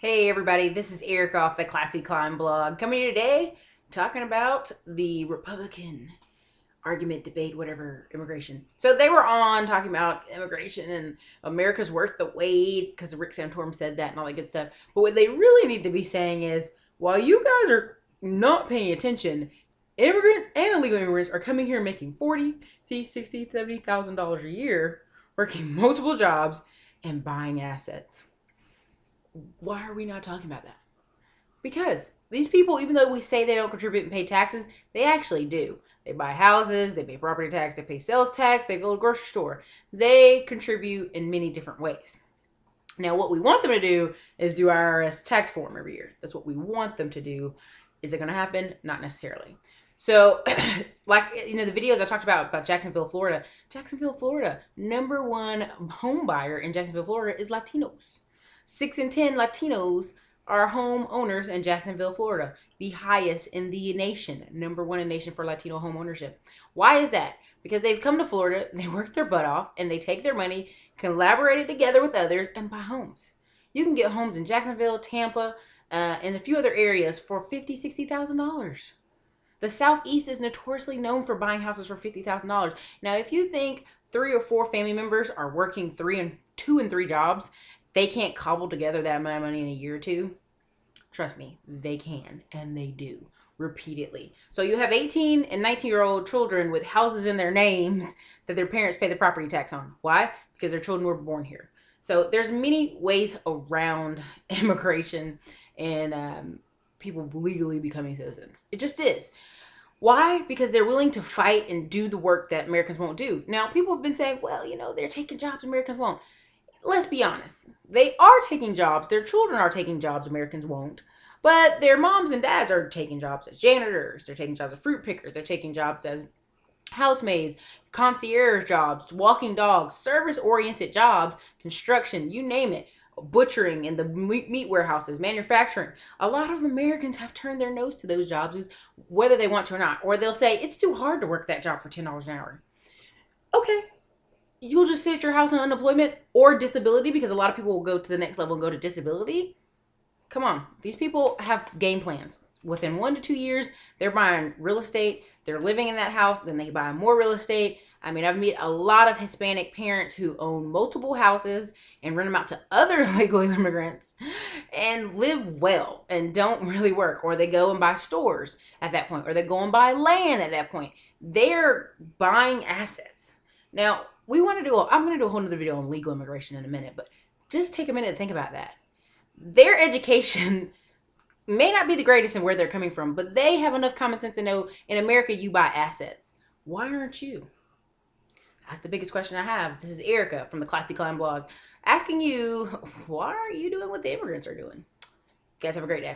Hey everybody, this is Eric off the Classy Climb blog, coming here today talking about the Republican argument, debate, whatever, immigration. So they were on talking about immigration and America's worth the wait because Rick Santorum said that and all that good stuff. But what they really need to be saying is, while you guys are not paying attention, immigrants and illegal immigrants are coming here making $40, $60, $70,000 a year, working multiple jobs and buying assets. Why are we not talking about that? Because these people, even though we say they don't contribute and pay taxes, they actually do. They buy houses, they pay property tax, they pay sales tax, they go to the grocery store. They contribute in many different ways. Now, what we want them to do is do IRS tax form every year. That's what we want them to do. Is it going to happen? Not necessarily. So, like, the videos I talked about Jacksonville, Florida. Jacksonville, Florida, #1 home buyer in Jacksonville, Florida is Latinos. 6 in 10 Latinos are home owners in Jacksonville, Florida. The highest in the nation. #1 in nation for Latino home ownership. Why is that? Because they've come to Florida, they work their butt off, and they take their money, collaborate it together with others, and buy homes. You can get homes in Jacksonville, Tampa, and a few other areas for $50,000, $60,000. The Southeast is notoriously known for buying houses for $50,000. Now, if you think 3 or 4 family members are working 2 and 3 jobs, they can't cobble together that amount of money in a year or two. Trust me, they can, and they do, repeatedly. So you have 18 and 19-year-old children with houses in their names that their parents pay the property tax on. Why? Because their children were born here. So there's many ways around immigration and people legally becoming citizens. It just is. Why? Because they're willing to fight and do the work that Americans won't do. Now, people have been saying, well, they're taking jobs Americans won't. Let's be honest. They are taking jobs. Their children are taking jobs Americans won't. But their moms and dads are taking jobs as janitors. They're taking jobs as fruit pickers. They're taking jobs as housemaids, concierge jobs, walking dogs, service-oriented jobs, construction, you name it. Butchering in the meat warehouses, manufacturing. A lot of Americans have turned their nose to those jobs, whether they want to or not. Or they'll say, it's too hard to work that job for $10 an hour. Okay. You'll just sit at your house on unemployment or disability, because a lot of people will go to the next level and go to disability. Come on. These people have game plans. Within 1 to 2 years, they're buying real estate. They're living in that house. Then they buy more real estate. I mean, I've met a lot of Hispanic parents who own multiple houses and rent them out to other legal immigrants and live well and don't really work. Or they go and buy stores at that point. Or they go and buy land at that point. They're buying assets. Now, I'm going to do a whole nother video on legal immigration in a minute, but just take a minute to think about that. Their education may not be the greatest in where they're coming from, but they have enough common sense to know in America you buy assets. Why aren't you? That's the biggest question I have. This is Erica from the Classy Climb blog asking you, why are you doing what the immigrants are doing? You guys have a great day.